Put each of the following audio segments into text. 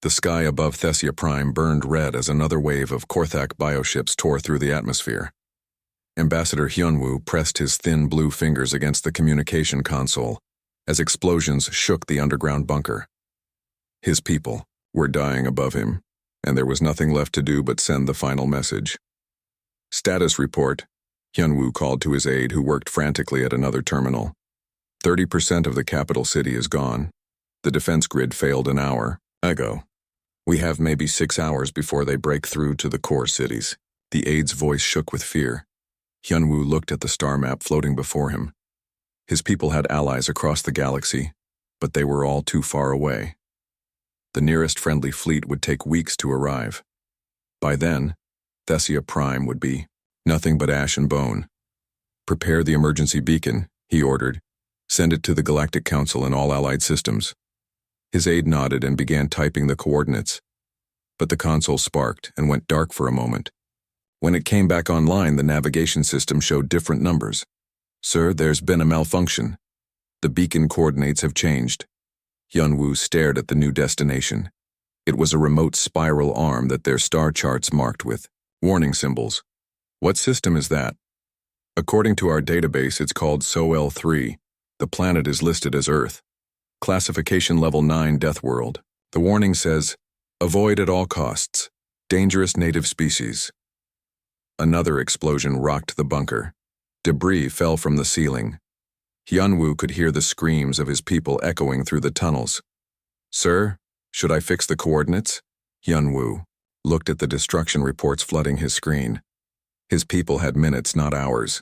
The sky above SciFiPrime burned red as another wave of Korthak bioships tore through the atmosphere. Ambassador Hyunwoo pressed his thin blue fingers against the communication console as explosions shook the underground bunker. His people were dying above him, and there was nothing left to do but send the final message. Status report, Hyunwoo called to his aide who worked frantically at another terminal. 30% of the capital city is gone. The defense grid failed an hour ago. We have maybe 6 hours before they break through to the core cities. The aide's voice shook with fear. Hyunwoo looked at the star map floating before him. His people had allies across the galaxy, but they were all too far away. The nearest friendly fleet would take weeks to arrive. By then, SciFiPrime would be nothing but ash and bone. Prepare the emergency beacon, he ordered. Send it to the Galactic Council and all allied systems. His aide nodded and began typing the coordinates, but the console sparked and went dark for a moment. When it came back online, the navigation system showed different numbers. Sir, there's been a malfunction. The beacon coordinates have changed. Hyunwoo stared at the new destination. It was a remote spiral arm that their star charts marked with warning symbols. What system is that? According to our database, it's called SOL-3. The planet is listed as Earth. Classification Level 9 Deathworld. The warning says, avoid at all costs. Dangerous native species. Another explosion rocked the bunker. Debris fell from the ceiling. Hyunwoo could hear the screams of his people echoing through the tunnels. Sir, should I fix the coordinates? Hyunwoo looked at the destruction reports flooding his screen. His people had minutes, not hours.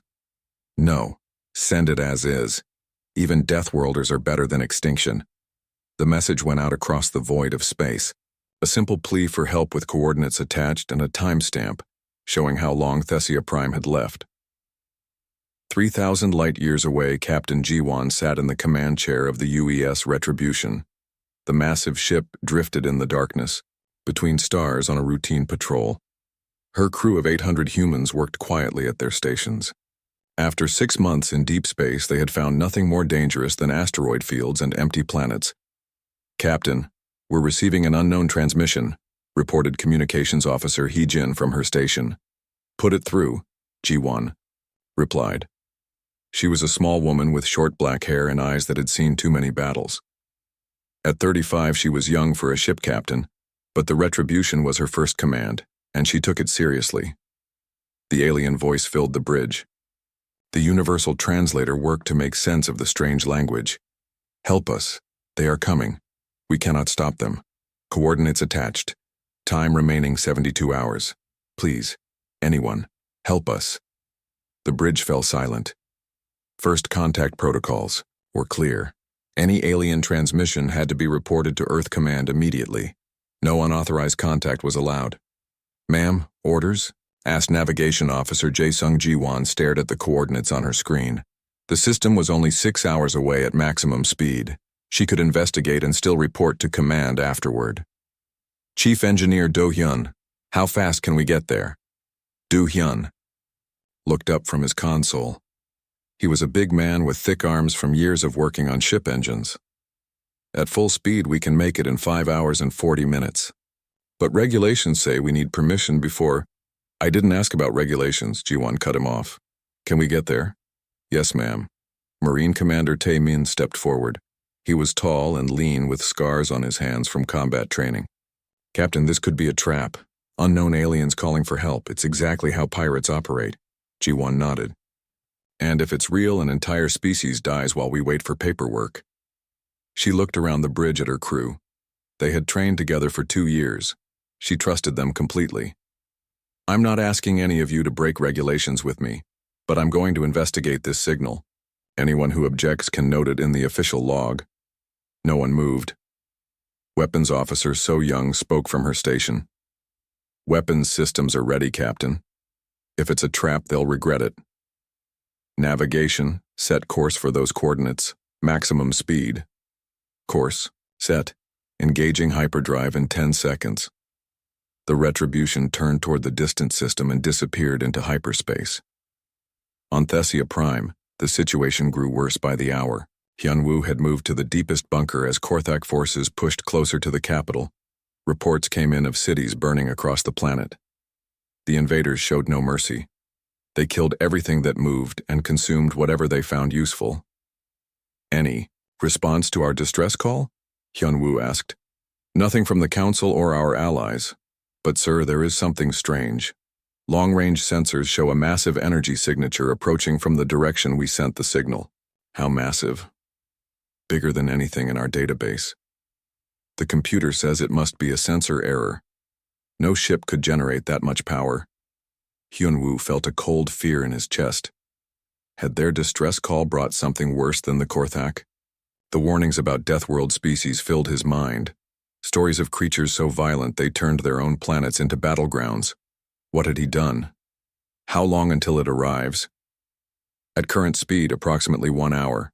No, send it as is. Even Deathworlders are better than extinction. The message went out across the void of space. A simple plea for help with coordinates attached and a timestamp, showing how long SciFiPrime had left. 3,000 light-years away, Captain Jiwon sat in the command chair of the UES Retribution. The massive ship drifted in the darkness, between stars on a routine patrol. Her crew of 800 humans worked quietly at their stations. After 6 months in deep space, they had found nothing more dangerous than asteroid fields and empty planets. Captain, we're receiving an unknown transmission, reported Communications Officer Hee-jin from her station. Put it through, Ji-won replied. She was a small woman with short black hair and eyes that had seen too many battles. At 35, she was young for a ship captain, but the Retribution was her first command, and she took it seriously. The alien voice filled the bridge. The universal translator worked to make sense of the strange language. Help us. They are coming. We cannot stop them. Coordinates attached. Time remaining 72 hours. Please, anyone, help us. The bridge fell silent. First contact protocols were clear. Any alien transmission had to be reported to Earth Command immediately. No unauthorized contact was allowed. Ma'am, orders? Asked Navigation Officer Jae-sung Ji-won stared at the coordinates on her screen. The system was only 6 hours away at maximum speed. She could investigate and still report to command afterward. Chief Engineer Do-hyun, how fast can we get there? Do-hyun looked up from his console. He was a big man with thick arms from years of working on ship engines. At full speed, we can make it in 5 hours and 40 minutes. But regulations say we need permission before... I didn't ask about regulations, Ji-won cut him off. Can we get there? Yes, ma'am. Marine Commander Tae-min stepped forward. He was tall and lean with scars on his hands from combat training. Captain, this could be a trap. Unknown aliens calling for help. It's exactly how pirates operate. Ji-won nodded. And if it's real, an entire species dies while we wait for paperwork. She looked around the bridge at her crew. They had trained together for 2 years. She trusted them completely. I'm not asking any of you to break regulations with me, but I'm going to investigate this signal. Anyone who objects can note it in the official log. No one moved. Weapons Officer So Young spoke from her station. Weapons systems are ready, Captain. If it's a trap, they'll regret it. Navigation, set course for those coordinates. Maximum speed. Course, set. Engaging hyperdrive in 10 seconds. The Retribution turned toward the distant system and disappeared into hyperspace. On SciFiPrime, the situation grew worse by the hour. Hyunwoo had moved to the deepest bunker as Korthak forces pushed closer to the capital. Reports came in of cities burning across the planet. The invaders showed no mercy. They killed everything that moved and consumed whatever they found useful. Any response to our distress call? Hyun-woo asked. Nothing from the Council or our allies. But sir, there is something strange. Long-range sensors show a massive energy signature approaching from the direction we sent the signal. How massive? Bigger than anything in our database. The computer says it must be a sensor error. No ship could generate that much power. Hyun-woo felt a cold fear in his chest. Had their distress call brought something worse than the Korthak? The warnings about Deathworld species filled his mind. Stories of creatures so violent they turned their own planets into battlegrounds. What had he done? How long until it arrives? At current speed, approximately 1 hour.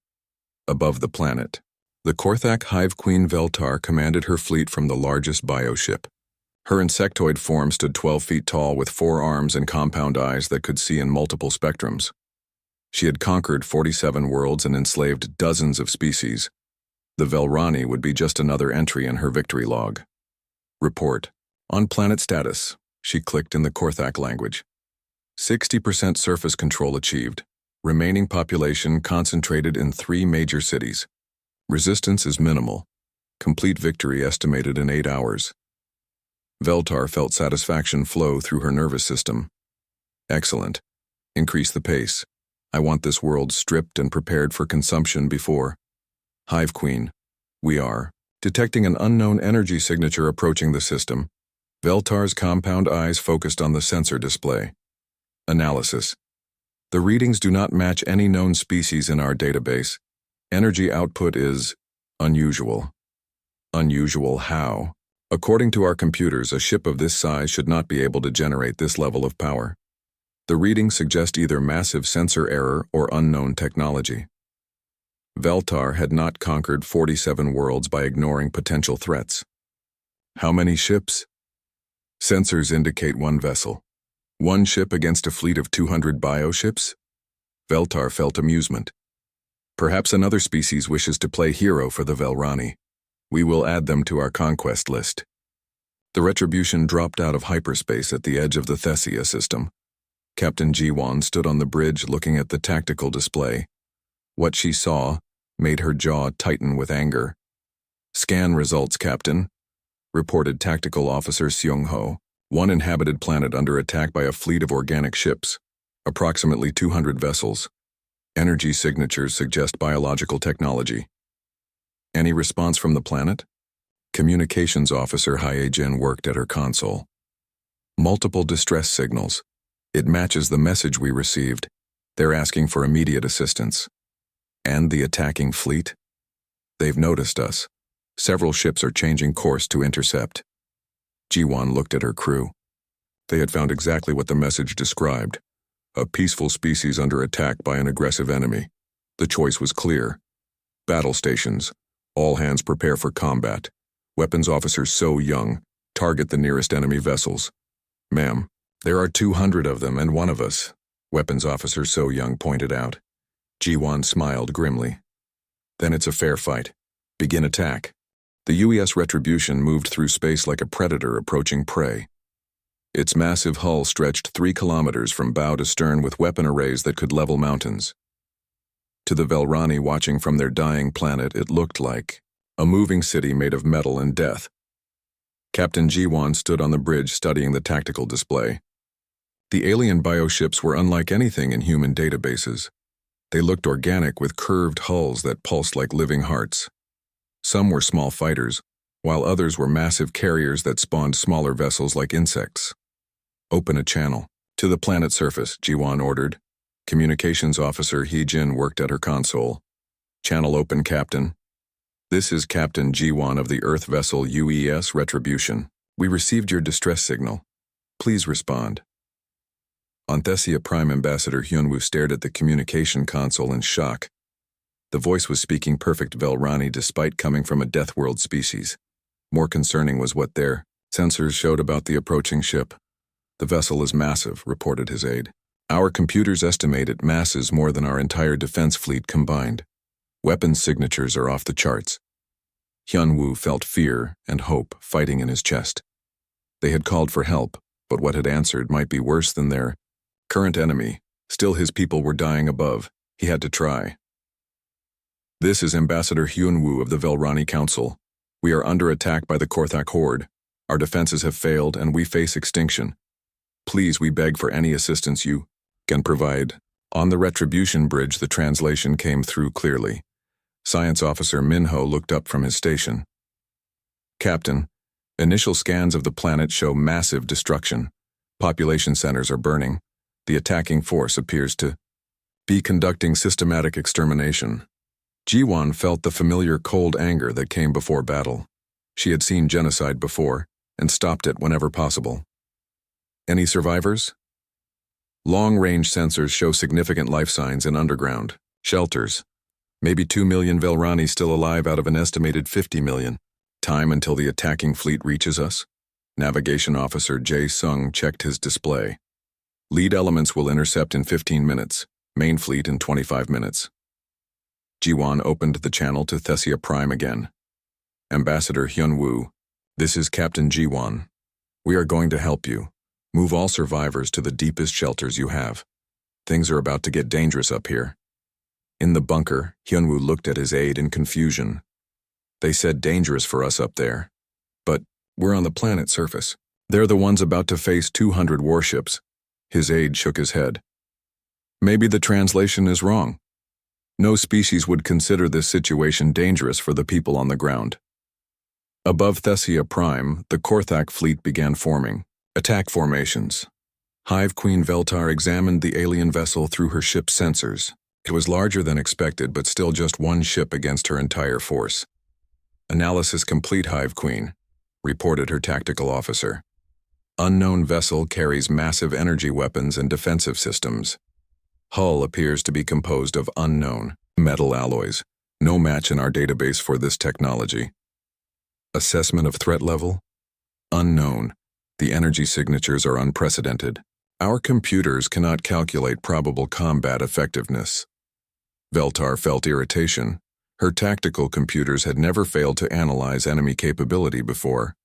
Above the planet, the Korthak Hive Queen Veltar commanded her fleet from the largest bioship. Her insectoid form stood 12 feet tall with 4 arms and compound eyes that could see in multiple spectrums. She had conquered 47 worlds and enslaved dozens of species. The Velrani would be just another entry in her victory log. Report. On planet status, she clicked in the Korthak language. 60% surface control achieved. Remaining population concentrated in 3 major cities. Resistance is minimal. Complete victory estimated in 8 hours. Veltar felt satisfaction flow through her nervous system. Excellent. Increase the pace. I want this world stripped and prepared for consumption before. Hive Queen. We are detecting an unknown energy signature approaching the system. Veltar's compound eyes focused on the sensor display. Analysis. The readings do not match any known species in our database. Energy output is unusual. Unusual how? According to our computers, a ship of this size should not be able to generate this level of power. The readings suggest either massive sensor error or unknown technology. Veltar had not conquered 47 worlds by ignoring potential threats. How many ships? Sensors indicate 1 vessel. 1 ship against a fleet of 200 bioships? Veltar felt amusement. Perhaps another species wishes to play hero for the Velrani. We will add them to our conquest list. The Retribution dropped out of hyperspace at the edge of the Thesia system. Captain Ji-won stood on the bridge looking at the tactical display. What she saw made her jaw tighten with anger. Scan results, Captain, reported Tactical Officer Seung-ho. 1 inhabited planet under attack by a fleet of organic ships. Approximately 200 vessels. Energy signatures suggest biological technology. Any response from the planet? Communications Officer Hye-jin worked at her console. Multiple distress signals. It matches the message we received. They're asking for immediate assistance. And the attacking fleet? They've noticed us. Several ships are changing course to intercept. Ji-won looked at her crew. They had found exactly what the message described. A peaceful species under attack by an aggressive enemy. The choice was clear. Battle stations. All hands prepare for combat. Weapons Officer So Young. Target the nearest enemy vessels. Ma'am, there are 200 of them and 1 of us, Weapons Officer So Young pointed out. Ji-won smiled grimly. Then it's a fair fight. Begin attack. The UES Retribution moved through space like a predator approaching prey. Its massive hull stretched 3 kilometers from bow to stern with weapon arrays that could level mountains. To the Velrani watching from their dying planet, it looked like a moving city made of metal and death. Captain Ji-won stood on the bridge studying the tactical display. The alien bioships were unlike anything in human databases. They looked organic with curved hulls that pulsed like living hearts. Some were small fighters, while others were massive carriers that spawned smaller vessels like insects. Open a channel. To the planet surface, Ji-won ordered. Communications Officer Hye-jin worked at her console. Channel open, Captain. This is Captain Ji-won of the Earth vessel UES Retribution. We received your distress signal. Please respond. On Thesia Prime Ambassador Hyun-woo stared at the communication console in shock. The voice was speaking perfect Velrani despite coming from a Deathworld species. More concerning was what their sensors showed about the approaching ship. The vessel is massive, reported his aide. Our computers estimate it masses more than our entire defense fleet combined. Weapons signatures are off the charts. Hyunwoo felt fear and hope fighting in his chest. They had called for help, but what had answered might be worse than their current enemy. Still, his people were dying above. He had to try. This is Ambassador Hyunwoo of the Velrani Council. We are under attack by the Korthak Horde. Our defenses have failed and we face extinction. Please, we beg for any assistance you can provide. On the Retribution Bridge, the translation came through clearly. Science Officer Minho looked up from his station. Captain, initial scans of the planet show massive destruction. Population centers are burning. The attacking force appears to be conducting systematic extermination. Jiwon felt the familiar cold anger that came before battle. She had seen genocide before and stopped it whenever possible. Any survivors? Long-range sensors show significant life signs in underground shelters. Maybe 2 million Velrani still alive out of an estimated 50 million. Time until the attacking fleet reaches us? Navigation Officer Jae Sung checked his display. Lead elements will intercept in 15 minutes, main fleet in 25 minutes. Jiwon opened the channel to SciFiPrime again. Ambassador Hyunwoo, this is Captain Jiwon. We are going to help you. Move all survivors to the deepest shelters you have. Things are about to get dangerous up here. In the bunker, Hyunwoo looked at his aide in confusion. They said dangerous for us up there. But we're on the planet's surface. They're the ones about to face 200 warships. His aide shook his head. Maybe the translation is wrong. No species would consider this situation dangerous for the people on the ground. Above SciFiPrime, the Korthak fleet began forming. Attack formations. Hive Queen Veltar examined the alien vessel through her ship's sensors. It was larger than expected, but still just one ship against her entire force. Analysis complete, Hive Queen, reported her tactical officer. Unknown vessel carries massive energy weapons and defensive systems. Hull appears to be composed of unknown metal alloys. No match in our database for this technology. Assessment of threat level? Unknown. The energy signatures are unprecedented. Our computers cannot calculate probable combat effectiveness. Veltar felt irritation. Her tactical computers had never failed to analyze enemy capability before.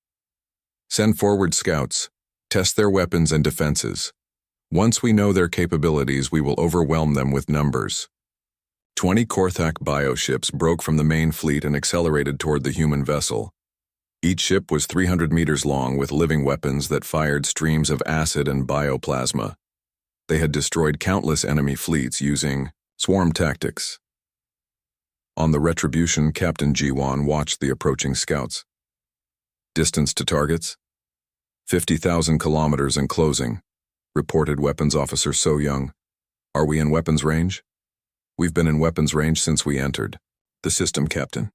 Send forward scouts. Test their weapons and defenses. Once we know their capabilities, we will overwhelm them with numbers. 20 Korthak bioships broke from the main fleet and accelerated toward the human vessel. Each ship was 300 meters long with living weapons that fired streams of acid and bioplasma. They had destroyed countless enemy fleets using swarm tactics. On the Retribution, Captain Jiwon watched the approaching scouts. Distance to targets? 50,000 kilometers and closing, reported Weapons Officer So Young. Are we in weapons range? We've been in weapons range since we entered. The system, Captain.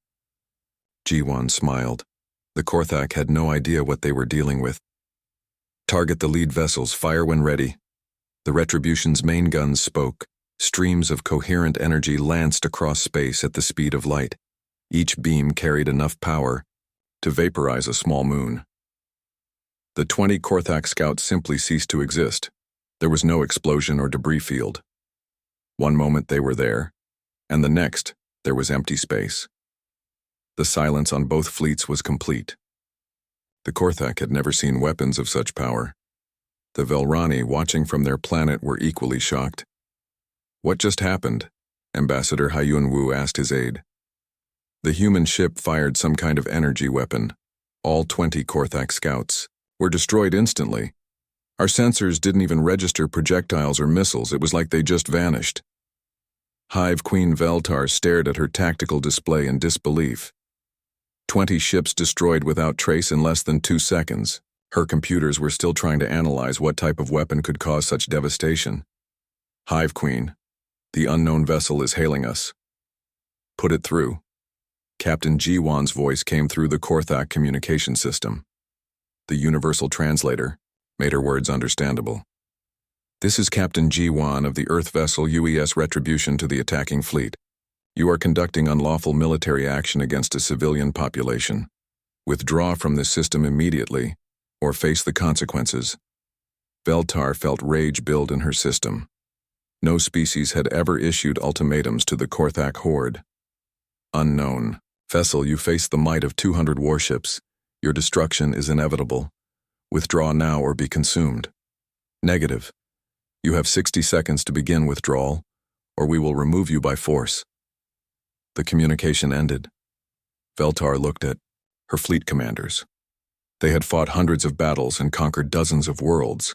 Jiwon smiled. The Korthak had no idea what they were dealing with. Target the lead vessels, fire when ready. The Retribution's main guns spoke. Streams of coherent energy lanced across space at the speed of light. Each beam carried enough power to vaporize a small moon. The 20 Korthak scouts simply ceased to exist. There was no explosion or debris field. One moment they were there, and the next there was empty space. The silence on both fleets was complete. The Korthak had never seen weapons of such power. The Velrani, watching from their planet, were equally shocked. What just happened? Ambassador Hyunwoo asked his aide. The human ship fired some kind of energy weapon. All 20 Korthak scouts were destroyed instantly. Our sensors didn't even register projectiles or missiles. It was like they just vanished. Hive Queen Veltar stared at her tactical display in disbelief. 20 ships destroyed without trace in less than 2 seconds. Her computers were still trying to analyze what type of weapon could cause such devastation. Hive Queen, the unknown vessel is hailing us. Put it through. Captain Jiwon's voice came through the Korthak communication system. The universal translator made her words understandable. This is Captain Jiwon of the Earth vessel UES Retribution to the attacking fleet. You are conducting unlawful military action against a civilian population. Withdraw from this system immediately, or face the consequences. Veltar felt rage build in her system. No species had ever issued ultimatums to the Korthak horde. Unknown. Vessel, you face the might of 200 warships. Your destruction is inevitable. Withdraw now or be consumed. Negative. You have 60 seconds to begin withdrawal, or we will remove you by force. The communication ended. Veltar looked at her fleet commanders. They had fought hundreds of battles and conquered dozens of worlds.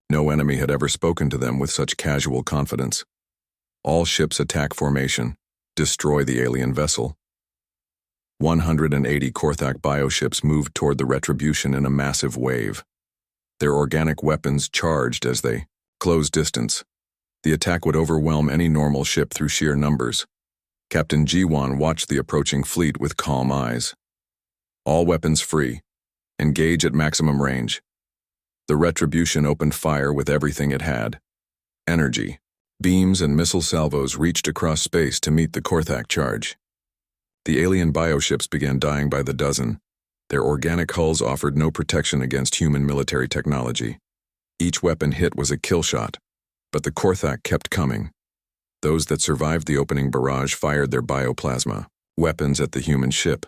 No enemy had ever spoken to them with such casual confidence. All ships attack formation. Destroy the alien vessel. 180 Korthak bioships moved toward the Retribution in a massive wave. Their organic weapons charged as they closed distance. The attack would overwhelm any normal ship through sheer numbers. Captain Jiwan watched the approaching fleet with calm eyes. All weapons free. Engage at maximum range. The Retribution opened fire with everything it had. Energy. Beams and missile salvos reached across space to meet the Korthak charge. The alien bioships began dying by the dozen. Their organic hulls offered no protection against human military technology. Each weapon hit was a kill shot, but the Korthak kept coming. Those that survived the opening barrage fired their bioplasma weapons at the human ship.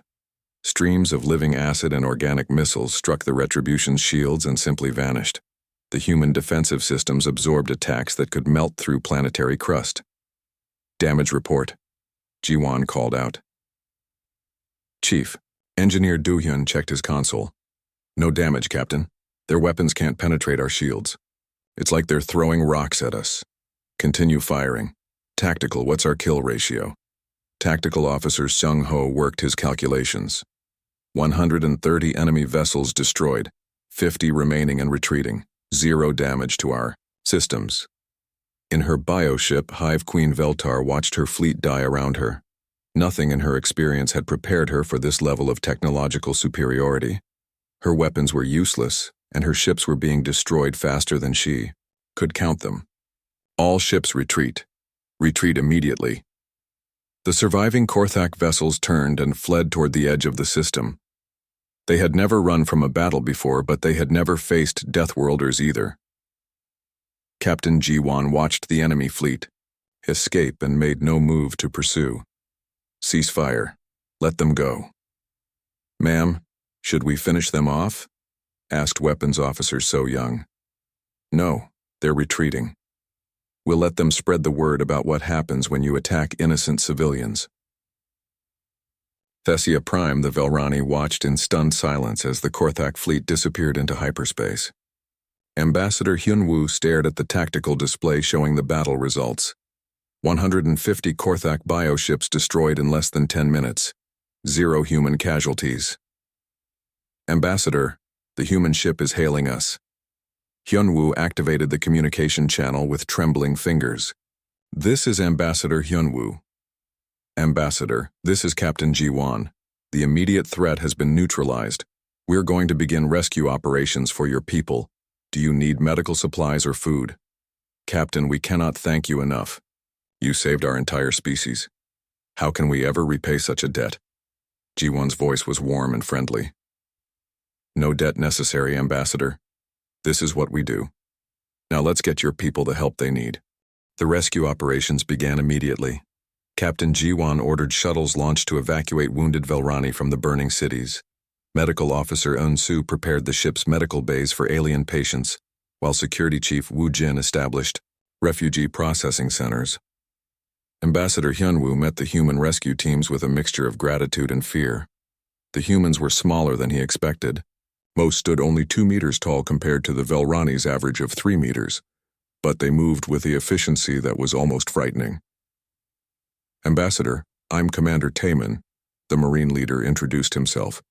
Streams of living acid and organic missiles struck the Retribution's shields and simply vanished. The human defensive systems absorbed attacks that could melt through planetary crust. Damage report. Jiwan called out. Chief, Engineer Du-hyun checked his console. No damage, Captain. Their weapons can't penetrate our shields. It's like they're throwing rocks at us. Continue firing. Tactical, what's our kill ratio? Tactical Officer Sung-ho worked his calculations. 130 enemy vessels destroyed, 50 remaining and retreating, 0 damage to our systems. In her bioship, Hive Queen Veltar watched her fleet die around her. Nothing in her experience had prepared her for this level of technological superiority. Her weapons were useless, and her ships were being destroyed faster than she could count them. All ships retreat. Retreat immediately. The surviving Korthak vessels turned and fled toward the edge of the system. They had never run from a battle before, but they had never faced Deathworlders either. Captain Jiwan watched the enemy fleet escape and made no move to pursue. Cease fire. Let them go. Ma'am, should we finish them off? Asked Weapons Officer So Young. No, they're retreating. We'll let them spread the word about what happens when you attack innocent civilians. SciFiPrime, the Velrani, watched in stunned silence as the Korthak fleet disappeared into hyperspace. Ambassador Hyunwoo stared at the tactical display showing the battle results. 150 Korthak bioships destroyed in less than 10 minutes. 0 human casualties. Ambassador, the human ship is hailing us. Hyunwoo activated the communication channel with trembling fingers. This is Ambassador Hyunwoo. Ambassador, this is Captain Jiwan. The immediate threat has been neutralized. We're going to begin rescue operations for your people. Do you need medical supplies or food? Captain, we cannot thank you enough. You saved our entire species. How can we ever repay such a debt? Jiwan's voice was warm and friendly. No debt necessary, Ambassador. This is what we do. Now let's get your people the help they need. The rescue operations began immediately. Captain Jiwan ordered shuttles launched to evacuate wounded Velrani from the burning cities. Medical Officer Eun-soo prepared the ship's medical bays for alien patients, while Security Chief Woo Jin established refugee processing centers. Ambassador Hyunwoo met the human rescue teams with a mixture of gratitude and fear. The humans were smaller than he expected. Most stood only 2 meters tall compared to the Velrani's average of 3 meters, but they moved with the efficiency that was almost frightening. Ambassador, I'm Commander Taemin, the Marine leader introduced himself.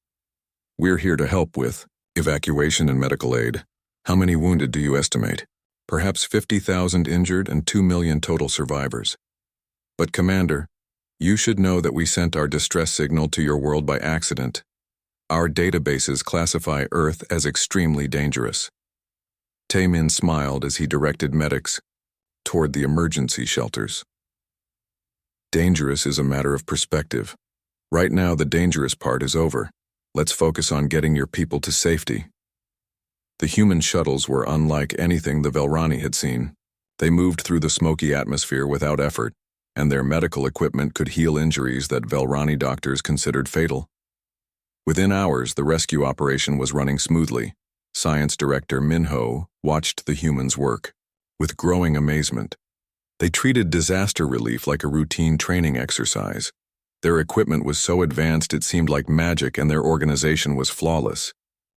We're here to help with evacuation and medical aid. How many wounded do you estimate? Perhaps 50,000 injured and 2 million total survivors. But Commander, you should know that we sent our distress signal to your world by accident. Our databases classify Earth as extremely dangerous. Taemin smiled as he directed medics toward the emergency shelters. Dangerous is a matter of perspective. Right now, the dangerous part is over. Let's focus on getting your people to safety. The human shuttles were unlike anything the Velrani had seen. They moved through the smoky atmosphere without effort, and their medical equipment could heal injuries that Velrani doctors considered fatal. Within hours, the rescue operation was running smoothly. Science Director Minho watched the humans work with growing amazement. They treated disaster relief like a routine training exercise. Their equipment was so advanced it seemed like magic, and their organization was flawless.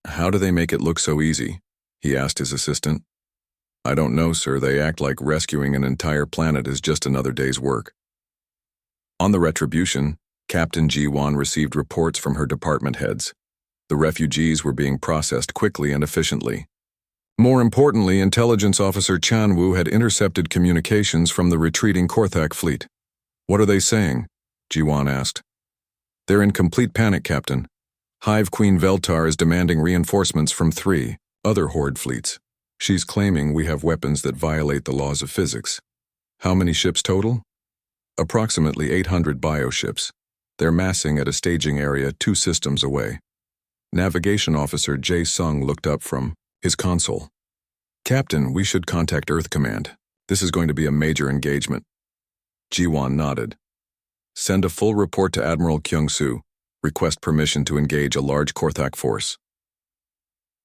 "How do they make it look so easy?" he asked his assistant. "I don't know, sir. They act like rescuing an entire planet is just another day's work." On the Retribution, Captain Ji-won received reports from her department heads. The refugees were being processed quickly and efficiently. More importantly, Intelligence Officer Chan-woo had intercepted communications from the retreating Korthak fleet. "What are they saying?" Ji-won asked. "They're in complete panic, Captain. Hive Queen Veltar is demanding reinforcements from 3 other Horde fleets. She's claiming we have weapons that violate the laws of physics." "How many ships total?" "Approximately 800 bioships. They're massing at a staging area 2 systems away." Navigation Officer Jae-sung looked up from his console. "Captain, we should contact Earth Command. This is going to be a major engagement." Ji-won nodded. "Send a full report to Admiral Kyung-soo. Request permission to engage a large Korthak force."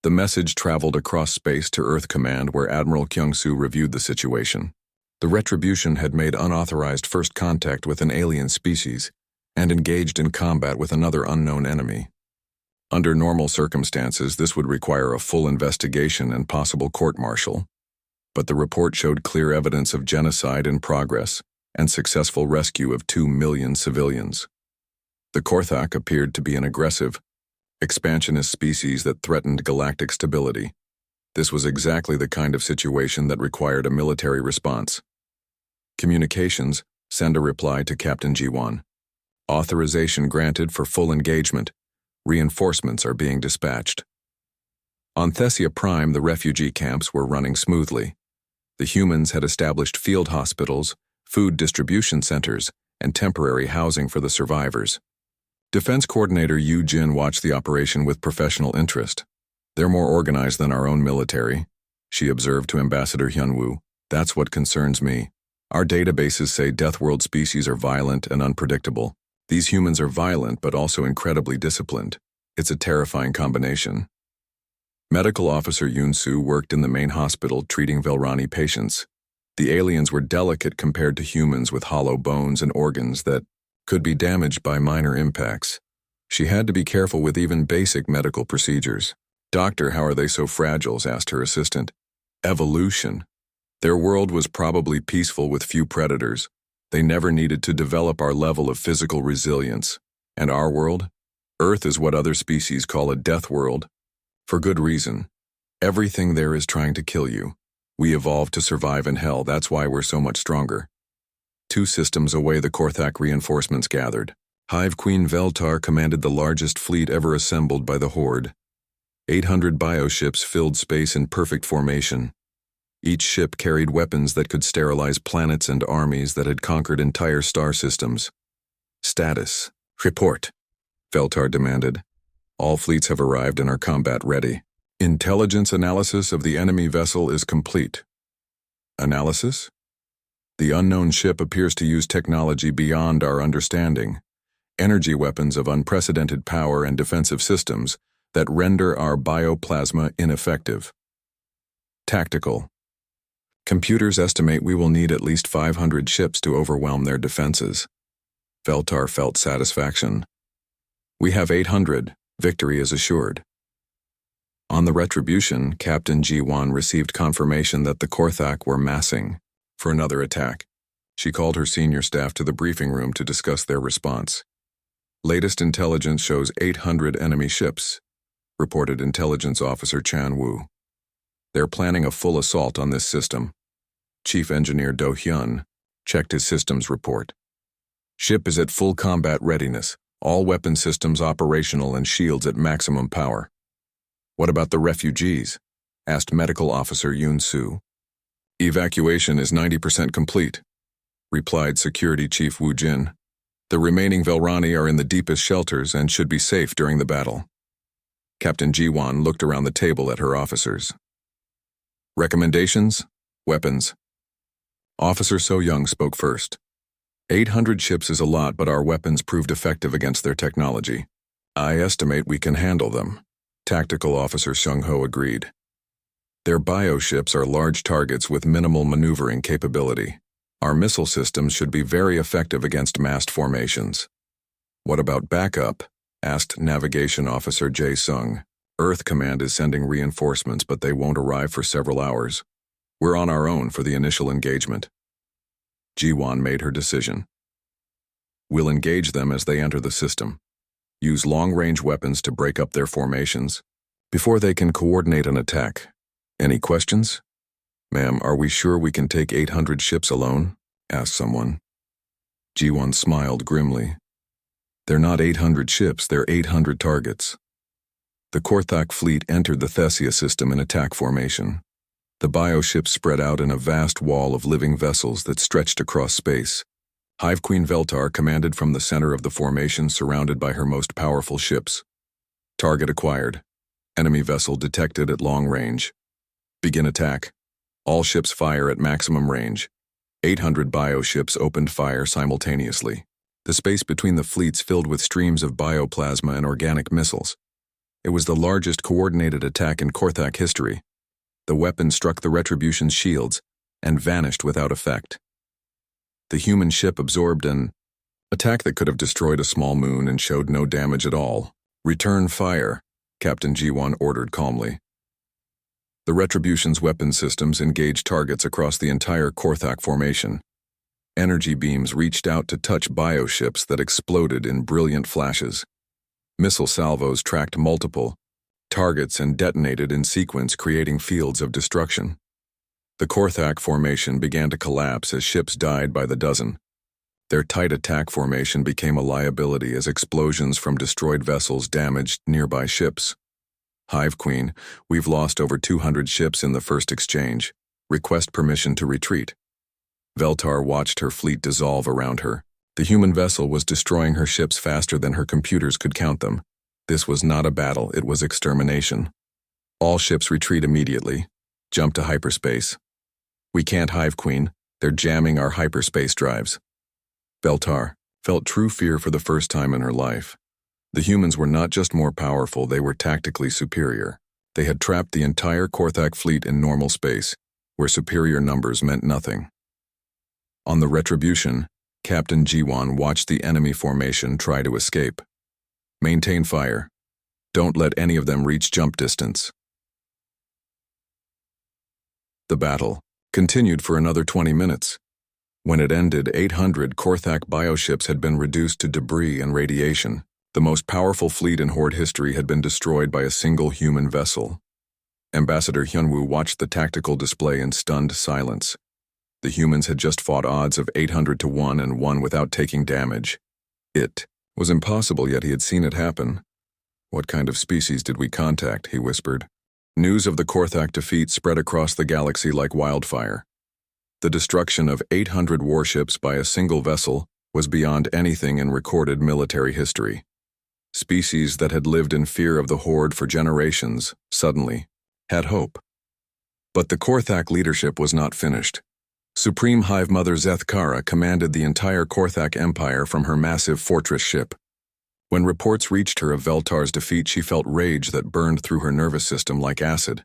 The message traveled across space to Earth Command, where Admiral Kyung-soo reviewed the situation. The Retribution had made unauthorized first contact with an alien species and engaged in combat with another unknown enemy. Under normal circumstances, this would require a full investigation and possible court-martial. But the report showed clear evidence of genocide in progress and successful rescue of 2 million civilians. The Korthak appeared to be an aggressive, expansionist species that threatened galactic stability. This was exactly the kind of situation that required a military response. Communications, send a reply to Captain Ji-won. Authorization granted for full engagement. Reinforcements are being dispatched. On SciFiPrime, the refugee camps were running smoothly. The humans had established field hospitals, food distribution centers, and temporary housing for the survivors. Defense Coordinator Yu Jin watched the operation with professional interest. "They're more organized than our own military," she observed to Ambassador Hyunwoo. "That's what concerns me. Our databases say Deathworld species are violent and unpredictable. These humans are violent but also incredibly disciplined. It's a terrifying combination." Medical Officer Yoon-soo worked in the main hospital treating Velrani patients. The aliens were delicate compared to humans with hollow bones and organs that could be damaged by minor impacts. She had to be careful with even basic medical procedures. "Doctor, how are they so fragile?" asked her assistant. "Evolution. Their world was probably peaceful with few predators. They never needed to develop our level of physical resilience. And our world? Earth is what other species call a death world. For good reason. Everything there is trying to kill you. We evolved to survive in hell, that's why we're so much stronger." 2 systems away, the Korthak reinforcements gathered. Hive Queen Veltar commanded the largest fleet ever assembled by the Horde. 800 bioships filled space in perfect formation. Each ship carried weapons that could sterilize planets and armies that had conquered entire star systems. "Status. Report," Veltar demanded. "All fleets have arrived and are combat ready. Intelligence analysis of the enemy vessel is complete." "Analysis?" "The unknown ship appears to use technology beyond our understanding. Energy weapons of unprecedented power and defensive systems that render our bioplasma ineffective." "Tactical. Computers estimate we will need at least 500 ships to overwhelm their defenses." Veltar felt satisfaction. "We have 800. Victory is assured." On the Retribution, Captain Ji-won received confirmation that the Korthak were massing for another attack. She called her senior staff to the briefing room to discuss their response. "Latest intelligence shows 800 enemy ships," reported Intelligence Officer Chan-woo. "They're planning a full assault on this system." Chief Engineer Do-hyun checked his systems report. "Ship is at full combat readiness. All weapon systems operational and shields at maximum power." "What about the refugees?" asked Medical Officer Yoon-soo. "Evacuation is 90% complete," replied Security Chief Woo Jin. "The remaining Velrani are in the deepest shelters and should be safe during the battle." Captain Ji-won looked around the table at her officers. "Recommendations? Weapons." Officer So-young spoke first. 800 ships is a lot, but our weapons proved effective against their technology. I estimate we can handle them. Tactical Officer Sung-ho agreed. Their bioships are large targets with minimal maneuvering capability. Our missile systems should be very effective against massed formations. What about backup? Asked Navigation Officer Jae-sung. Earth Command is sending reinforcements, but they won't arrive for several hours. We're on our own for the initial engagement. Ji-won made her decision. We'll engage them as they enter the system. Use long-range weapons to break up their formations before they can coordinate an attack. Any questions? Ma'am, are we sure we can take 800 ships alone? Asked someone. Ji-won smiled grimly. They're not 800 ships, they're 800 targets. The Korthak fleet entered the Thesia system in attack formation. The bioships spread out in a vast wall of living vessels that stretched across space. Hive Queen Veltar commanded from the center of the formation, surrounded by her most powerful ships. Target acquired. Enemy vessel detected at long range. Begin attack. All ships fire at maximum range. 800 bioships opened fire simultaneously. The space between the fleets filled with streams of bioplasma and organic missiles. It was the largest coordinated attack in Korthak history. The weapon struck the Retribution's shields and vanished without effect. The human ship absorbed an attack that could have destroyed a small moon and showed no damage at all. Return fire, Captain Ji-won ordered calmly. The Retribution's weapon systems engaged targets across the entire Korthak formation. Energy beams reached out to touch bioships that exploded in brilliant flashes. Missile salvos tracked multiple targets and detonated in sequence, creating fields of destruction. The Korthak formation began to collapse as ships died by the dozen. Their tight attack formation became a liability as explosions from destroyed vessels damaged nearby ships. Hive Queen, we've lost over 200 ships in the first exchange. Request permission to retreat. Veltar watched her fleet dissolve around her. The human vessel was destroying her ships faster than her computers could count them. This was not a battle, it was extermination. All ships retreat immediately. Jump to hyperspace. We can't, Hive Queen. They're jamming our hyperspace drives. Veltar felt true fear for the first time in her life. The humans were not just more powerful, they were tactically superior. They had trapped the entire Korthak fleet in normal space, where superior numbers meant nothing. On the Retribution, Captain Ji-won watched the enemy formation try to escape. Maintain fire. Don't let any of them reach jump distance. The battle continued for another 20 minutes. When it ended, 800 Korthak bioships had been reduced to debris and radiation. The most powerful fleet in Horde history had been destroyed by a single human vessel. Ambassador Hyunwoo watched the tactical display in stunned silence. The humans had just fought odds of 800 to 1 and won without taking damage. It was impossible, yet he had seen it happen. What kind of species did we contact, he whispered. News of the Korthak defeat spread across the galaxy like wildfire. The destruction of 800 warships by a single vessel was beyond anything in recorded military history. Species that had lived in fear of the Horde for generations, suddenly, had hope. But the Korthak leadership was not finished. Supreme Hive Mother Szeth Kara commanded the entire Korthak Empire from her massive fortress ship. When reports reached her of Veltar's defeat, she felt rage that burned through her nervous system like acid.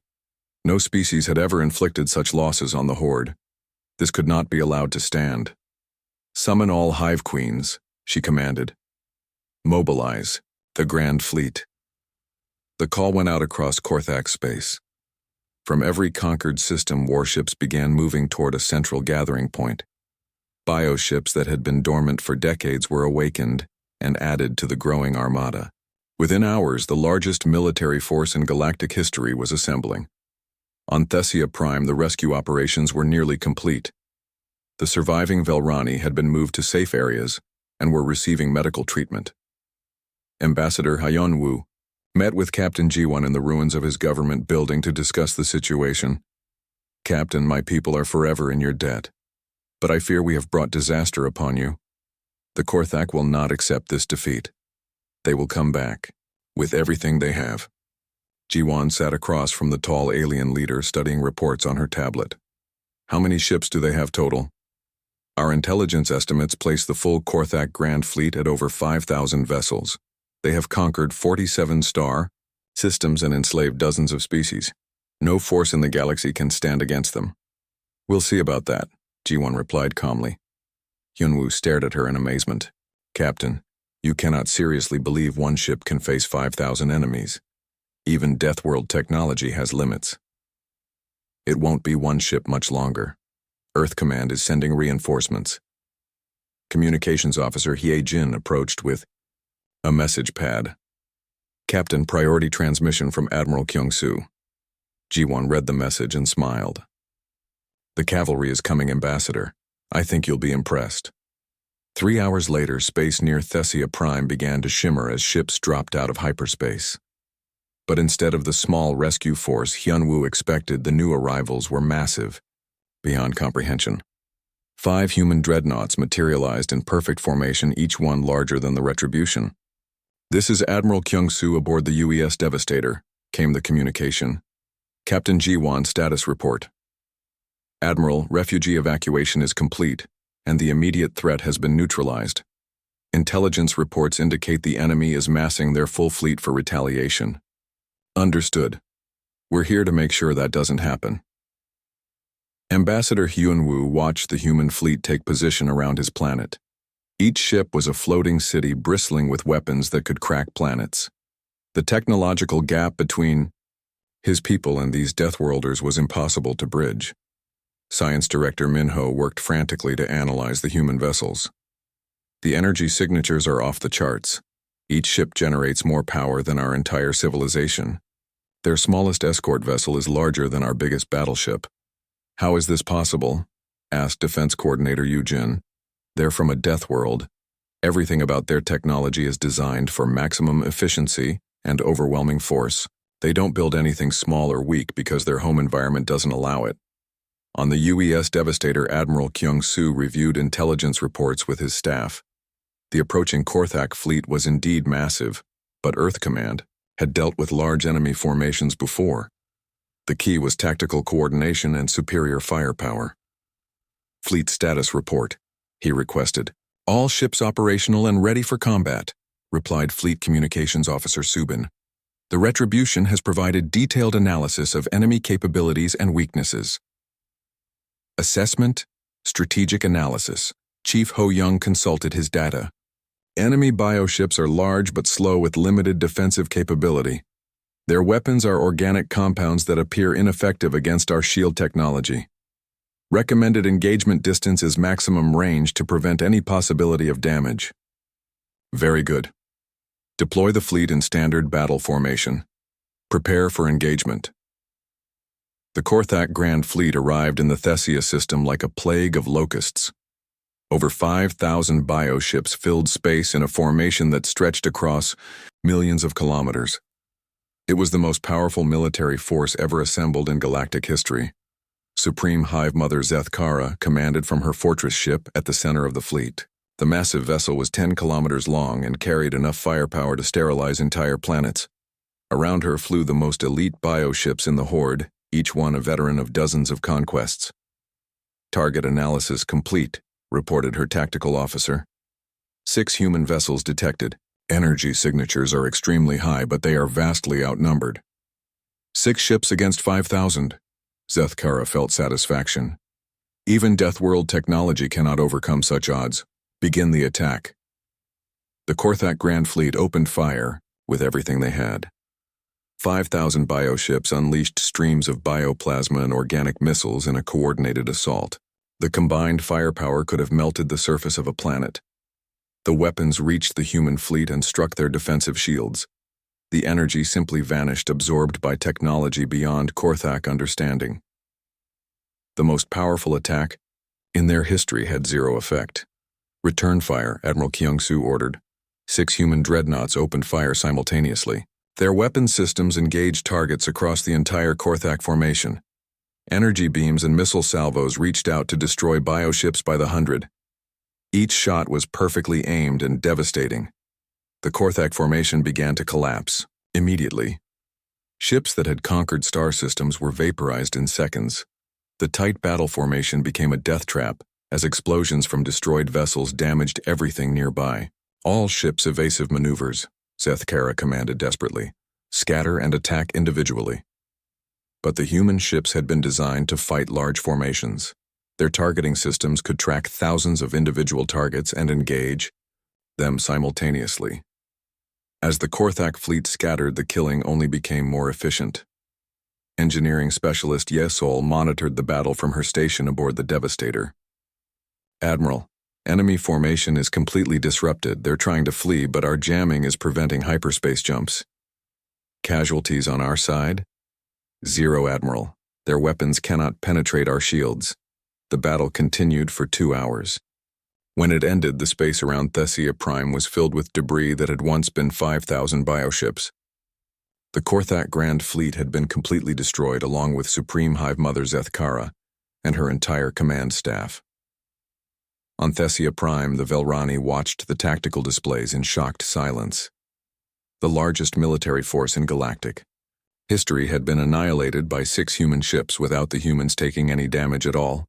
No species had ever inflicted such losses on the Horde. This could not be allowed to stand. Summon all Hive Queens, she commanded. Mobilize the Grand Fleet. The call went out across Korthak space. From every conquered system, warships began moving toward a central gathering point. Bioships that had been dormant for decades were awakened and added to the growing armada. Within hours, the largest military force in galactic history was assembling. On SciFiPrime, the rescue operations were nearly complete. The surviving Velrani had been moved to safe areas and were receiving medical treatment. Ambassador Hyunwoo met with Captain Ji-won in the ruins of his government building to discuss the situation. Captain, my people are forever in your debt. But I fear we have brought disaster upon you. The Korthak will not accept this defeat. They will come back, with everything they have. Ji-won sat across from the tall alien leader, studying reports on her tablet. How many ships do they have total? Our intelligence estimates place the full Korthak Grand Fleet at over 5,000 vessels. They have conquered 47 star systems and enslaved dozens of species. No force in the galaxy can stand against them. We'll see about that, Ji-won replied calmly. Hyunwoo stared at her in amazement. Captain, you cannot seriously believe one ship can face 5,000 enemies. Even Deathworld technology has limits. It won't be one ship much longer. Earth Command is sending reinforcements. Communications Officer Hye-jin approached with a message pad. Captain, priority transmission from Admiral Kyung-soo. Ji-won read the message and smiled. The cavalry is coming, Ambassador. I think you'll be impressed. 3 hours later, space near SciFiPrime began to shimmer as ships dropped out of hyperspace. But instead of the small rescue force Hyunwoo expected, the new arrivals were massive, beyond comprehension. 5 human dreadnoughts materialized in perfect formation, each one larger than the Retribution. This is Admiral Kyung-soo aboard the UES Devastator, came the communication. Captain Ji-won status report. Admiral, refugee evacuation is complete, and the immediate threat has been neutralized. Intelligence reports indicate the enemy is massing their full fleet for retaliation. Understood. We're here to make sure that doesn't happen. Ambassador Hyunwoo watched the human fleet take position around his planet. Each ship was a floating city bristling with weapons that could crack planets. The technological gap between his people and these Deathworlders was impossible to bridge. Science Director Minho worked frantically to analyze the human vessels. The energy signatures are off the charts. Each ship generates more power than our entire civilization. Their smallest escort vessel is larger than our biggest battleship. How is this possible? Asked Defense Coordinator Yoo-jin. They're from a death world. Everything about their technology is designed for maximum efficiency and overwhelming force. They don't build anything small or weak because their home environment doesn't allow it. On the UES Devastator, Admiral Kyung-soo reviewed intelligence reports with his staff. The approaching Korthak fleet was indeed massive, but Earth Command had dealt with large enemy formations before. The key was tactical coordination and superior firepower. Fleet status report, he requested. All ships operational and ready for combat, replied Fleet Communications Officer Subin. The Retribution has provided detailed analysis of enemy capabilities and weaknesses. Assessment, strategic analysis. Chief Ho-young consulted his data. Enemy bioships are large but slow with limited defensive capability. Their weapons are organic compounds that appear ineffective against our shield technology. Recommended engagement distance is maximum range to prevent any possibility of damage. Very good. Deploy the fleet in standard battle formation. Prepare for engagement. The Korthak Grand Fleet arrived in the Thesia system like a plague of locusts. Over 5,000 bioships filled space in a formation that stretched across millions of kilometers. It was the most powerful military force ever assembled in galactic history. Supreme Hive Mother Zeth Kara commanded from her fortress ship at the center of the fleet. The massive vessel was 10 kilometers long and carried enough firepower to sterilize entire planets. Around her flew the most elite bioships in the Horde, each one a veteran of dozens of conquests. Target analysis complete, reported her tactical officer. 6 human vessels detected. Energy signatures are extremely high, but they are vastly outnumbered. 6 ships against 5,000. Zeth Kara felt satisfaction. Even Deathworld technology cannot overcome such odds. Begin the attack. The Korthak Grand Fleet opened fire with everything they had. 5,000 bioships unleashed streams of bioplasma and organic missiles in a coordinated assault. The combined firepower could have melted the surface of a planet. The weapons reached the human fleet and struck their defensive shields. The energy simply vanished, absorbed by technology beyond Korthak understanding. The most powerful attack in their history had zero effect. Return fire, Admiral Kyung-soo ordered. 6 human dreadnoughts opened fire simultaneously. Their weapon systems engaged targets across the entire Korthak formation. Energy beams and missile salvos reached out to destroy bioships by the hundred. Each shot was perfectly aimed and devastating. The Korthak formation began to collapse, immediately. Ships that had conquered star systems were vaporized in seconds. The tight battle formation became a death trap, as explosions from destroyed vessels damaged everything nearby. All ships evasive maneuvers, Zethkara commanded desperately. Scatter and attack individually. But the human ships had been designed to fight large formations. Their targeting systems could track thousands of individual targets and engage them simultaneously. As the Korthak fleet scattered, the killing only became more efficient. Engineering specialist Yesol monitored the battle from her station aboard the Devastator. Admiral, enemy formation is completely disrupted. They're trying to flee, but our jamming is preventing hyperspace jumps. Casualties on our side? 0, Admiral. Their weapons cannot penetrate our shields. The battle continued for 2 hours. When it ended, the space around SciFiPrime was filled with debris that had once been 5,000 bioships. The Korthak Grand Fleet had been completely destroyed, along with Supreme Hive Mother Zethkara and her entire command staff. On SciFiPrime, the Velrani watched the tactical displays in shocked silence. The largest military force in Galactic history had been annihilated by 6 human ships without the humans taking any damage at all.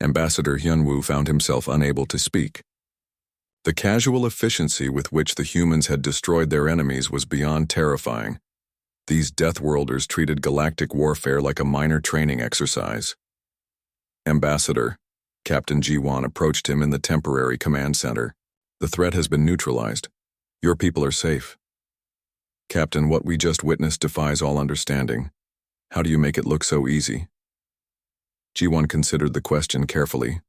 Ambassador Hyunwoo found himself unable to speak. The casual efficiency with which the humans had destroyed their enemies was beyond terrifying. These Deathworlders treated galactic warfare like a minor training exercise. Ambassador, Captain Ji-won approached him in the temporary command center. The threat has been neutralized. Your people are safe. Captain, what we just witnessed defies all understanding. How do you make it look so easy? Ji-won considered the question carefully.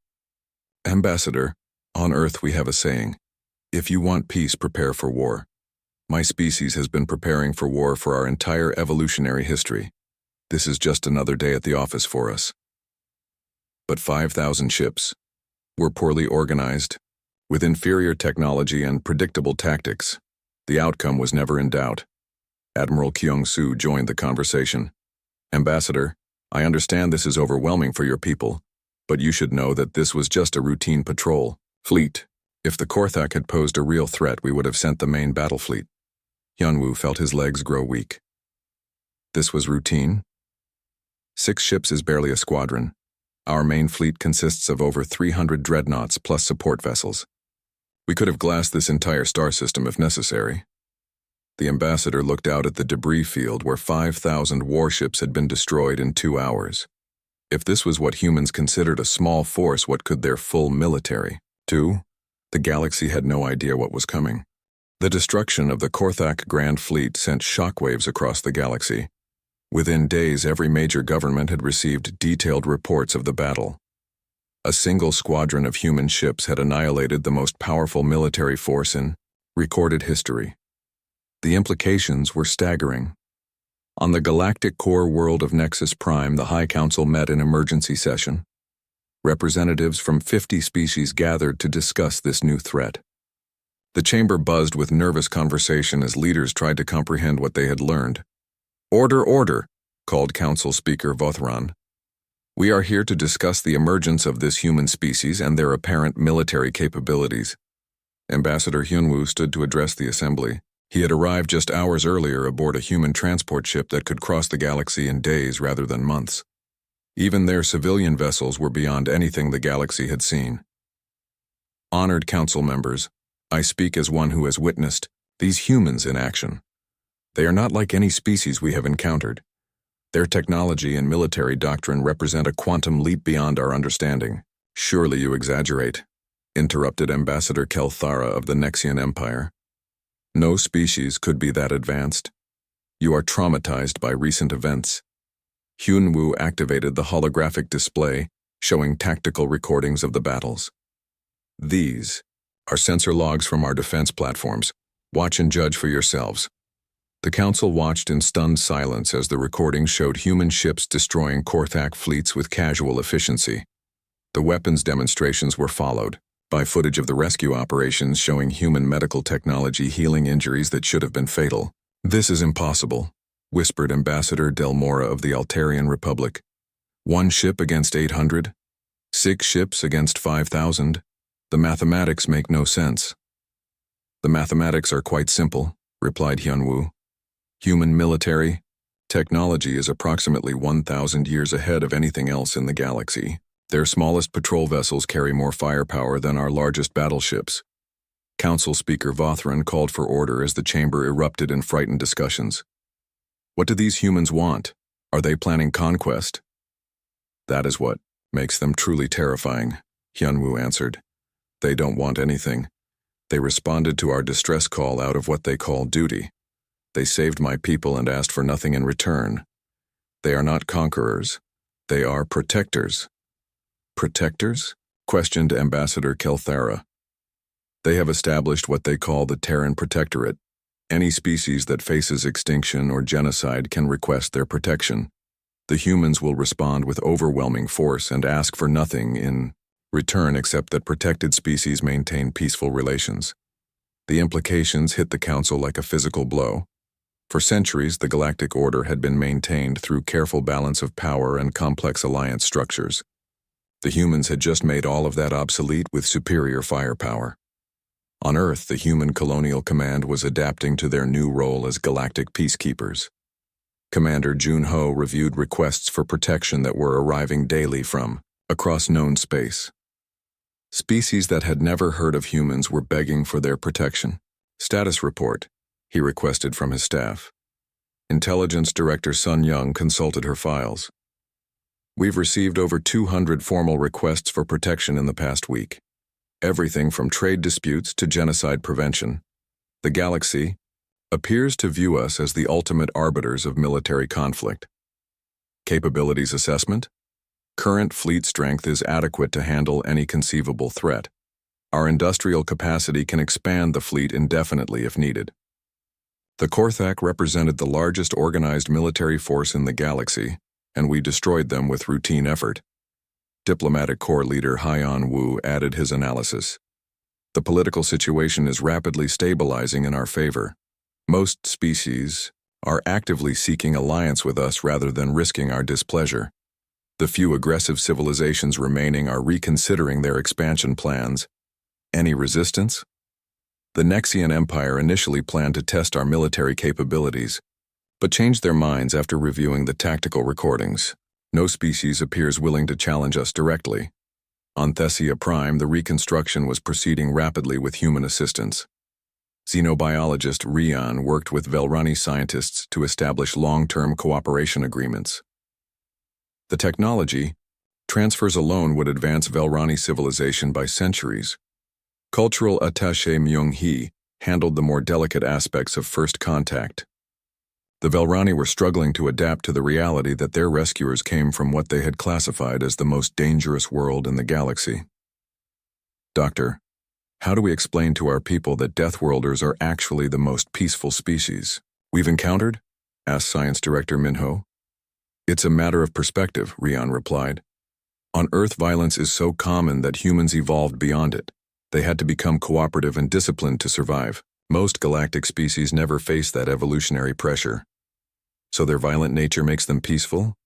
Ambassador, on Earth we have a saying, if you want peace, prepare for war. My species has been preparing for war for our entire evolutionary history. This is just another day at the office for us. But 5,000 ships were poorly organized, with inferior technology and predictable tactics. The outcome was never in doubt. Admiral Kyung-soo joined the conversation. Ambassador, I understand this is overwhelming for your people, but you should know that this was just a routine patrol fleet. If the Korthak had posed a real threat, we would have sent the main battle fleet. Hyunwoo felt his legs grow weak. This was routine? 6 ships is barely a squadron. Our main fleet consists of over 300 dreadnoughts plus support vessels. We could have glassed this entire star system if necessary. The ambassador looked out at the debris field where 5,000 warships had been destroyed in 2 hours. If this was what humans considered a small force, what could their full military do? The galaxy had no idea what was coming. The destruction of the Korthak Grand Fleet sent shockwaves across the galaxy. Within days, every major government had received detailed reports of the battle. A single squadron of human ships had annihilated the most powerful military force in recorded history. The implications were staggering. On the galactic core world of Nexus Prime, the High Council met in emergency session. Representatives from 50 species gathered to discuss this new threat. The chamber buzzed with nervous conversation as leaders tried to comprehend what they had learned. Order, order, called Council Speaker Vothran. We are here to discuss the emergence of this human species and their apparent military capabilities. Ambassador Hyunwoo stood to address the assembly. He had arrived just hours earlier aboard a human transport ship that could cross the galaxy in days rather than months. Even their civilian vessels were beyond anything the galaxy had seen. Honored council members, I speak as one who has witnessed these humans in action. They are not like any species we have encountered. Their technology and military doctrine represent a quantum leap beyond our understanding. Surely you exaggerate, interrupted Ambassador Kelthara of the Nexian Empire. No species could be that advanced. You are traumatized by recent events. Hyunwoo activated the holographic display, showing tactical recordings of the battles. These are sensor logs from our defense platforms. Watch and judge for yourselves. The council watched in stunned silence as the recordings showed human ships destroying Korthak fleets with casual efficiency. The weapons demonstrations were followed by footage of the rescue operations showing human medical technology healing injuries that should have been fatal. This is impossible, whispered Ambassador Del Mora of the Altarian Republic. 1 ship against 800? 6 ships against 5,000? The mathematics make no sense. The mathematics are quite simple, replied Hyunwoo. Human military technology is approximately 1,000 years ahead of anything else in the galaxy. Their smallest patrol vessels carry more firepower than our largest battleships. Council Speaker Vothran called for order as the chamber erupted in frightened discussions. What do these humans want? Are they planning conquest? That is what makes them truly terrifying, Hyunwoo answered. They don't want anything. They responded to our distress call out of what they call duty. They saved my people and asked for nothing in return. They are not conquerors. They are protectors. Protectors? Questioned Ambassador Kelthara. They have established what they call the Terran Protectorate. Any species that faces extinction or genocide can request their protection. The humans will respond with overwhelming force and ask for nothing in return except that protected species maintain peaceful relations. The implications hit the Council like a physical blow. For centuries, the Galactic Order had been maintained through careful balance of power and complex alliance structures. The humans had just made all of that obsolete with superior firepower. On Earth, the human colonial command was adapting to their new role as galactic peacekeepers. Commander Jun-ho reviewed requests for protection that were arriving daily from across known space. Species that had never heard of humans were begging for their protection. Status report, he requested from his staff. Intelligence Director Sun Young consulted her files. We've received over 200 formal requests for protection in the past week. Everything from trade disputes to genocide prevention. The galaxy appears to view us as the ultimate arbiters of military conflict. Capabilities assessment? Current fleet strength is adequate to handle any conceivable threat. Our industrial capacity can expand the fleet indefinitely if needed. The Korthak represented the largest organized military force in the galaxy, and we destroyed them with routine effort. Diplomatic Corps leader Hyeon Woo added his analysis. The political situation is rapidly stabilizing in our favor. Most species are actively seeking alliance with us rather than risking our displeasure. The few aggressive civilizations remaining are reconsidering their expansion plans. Any resistance? The Nexian Empire initially planned to test our military capabilities, but changed their minds after reviewing the tactical recordings. No species appears willing to challenge us directly. On SciFiPrime, the reconstruction was proceeding rapidly with human assistance. Xenobiologist Rian worked with Velrani scientists to establish long-term cooperation agreements. The technology transfers alone would advance Velrani civilization by centuries. Cultural attaché Myung-hee handled the more delicate aspects of first contact. The Velrani were struggling to adapt to the reality that their rescuers came from what they had classified as the most dangerous world in the galaxy. Doctor, how do we explain to our people that Deathworlders are actually the most peaceful species we've encountered? Asked Science Director Minho. It's a matter of perspective, Rian replied. On Earth, violence is so common that humans evolved beyond it. They had to become cooperative and disciplined to survive. Most galactic species never face that evolutionary pressure. So their violent nature makes them peaceful?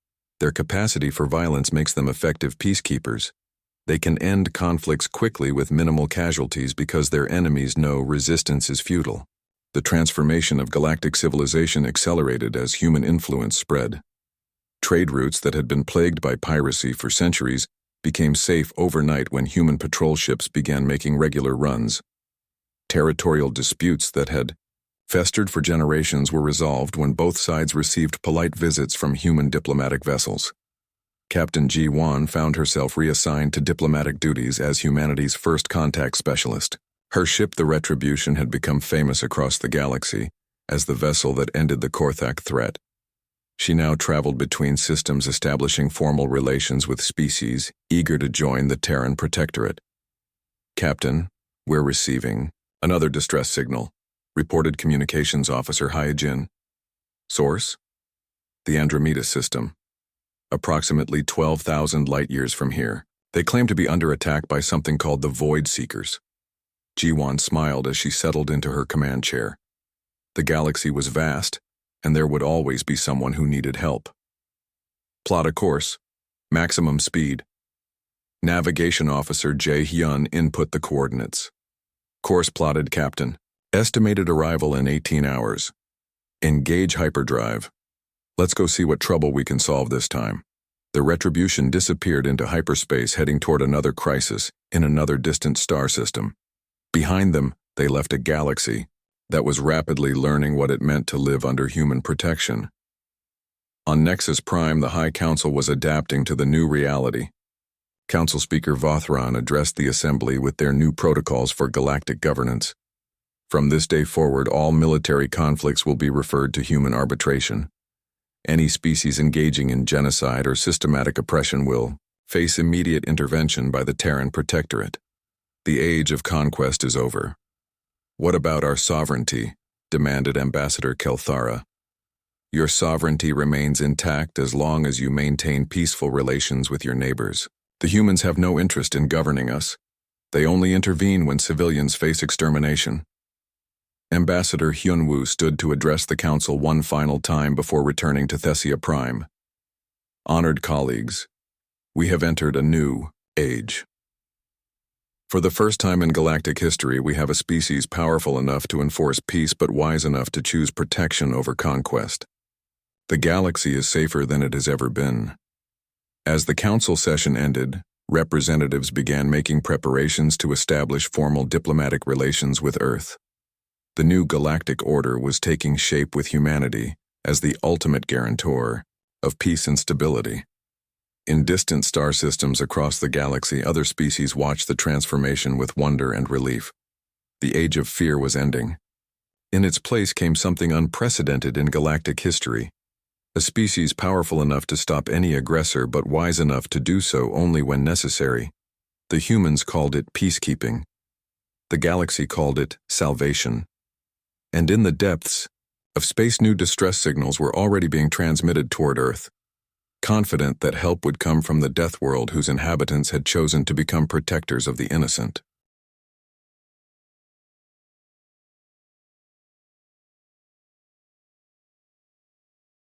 Their capacity for violence makes them effective peacekeepers. They can end conflicts quickly with minimal casualties because their enemies know resistance is futile. The transformation of galactic civilization accelerated as human influence spread. Trade routes that had been plagued by piracy for centuries became safe overnight when human patrol ships began making regular runs. Territorial disputes that had festered for generations were resolved when both sides received polite visits from human diplomatic vessels. Captain Ji-won found herself reassigned to diplomatic duties as humanity's first contact specialist. Her ship, the Retribution, had become famous across the galaxy as the vessel that ended the Korthak threat. She now traveled between systems, establishing formal relations with species eager to join the Terran Protectorate. Captain, we're receiving another distress signal, reported Communications Officer Hyejin. Source? The Andromeda System. Approximately 12,000 light-years from here. They claim to be under attack by something called the Void Seekers. Ji-won smiled as she settled into her command chair. The galaxy was vast, and there would always be someone who needed help. Plot a course. Maximum speed. Navigation Officer Jae-hyun input the coordinates. Course plotted, Captain. Estimated arrival in 18 hours. Engage hyperdrive. Let's go see what trouble we can solve this time. The Retribution disappeared into hyperspace, heading toward another crisis in another distant star system. Behind them, they left a galaxy that was rapidly learning what it meant to live under human protection. On Nexus Prime, the High Council was adapting to the new reality. Council Speaker Vothron addressed the Assembly with their new protocols for galactic governance. From this day forward, all military conflicts will be referred to human arbitration. Any species engaging in genocide or systematic oppression will face immediate intervention by the Terran Protectorate. The age of conquest is over. What about our sovereignty? Demanded Ambassador Kelthara. Your sovereignty remains intact as long as you maintain peaceful relations with your neighbors. The humans have no interest in governing us. They only intervene when civilians face extermination. Ambassador Hyunwoo stood to address the council one final time before returning to Thessia Prime. Honored colleagues, we have entered a new age. For the first time in galactic history, we have a species powerful enough to enforce peace but wise enough to choose protection over conquest. The galaxy is safer than it has ever been. As the council session ended, representatives began making preparations to establish formal diplomatic relations with Earth. The new galactic order was taking shape with humanity as the ultimate guarantor of peace and stability. In distant star systems across the galaxy, other species watched the transformation with wonder and relief. The age of fear was ending. In its place came something unprecedented in galactic history, a species powerful enough to stop any aggressor but wise enough to do so only when necessary. The humans called it peacekeeping. The galaxy called it salvation. And in the depths of space, new distress signals were already being transmitted toward Earth, confident that help would come from the Deathworld whose inhabitants had chosen to become protectors of the innocent.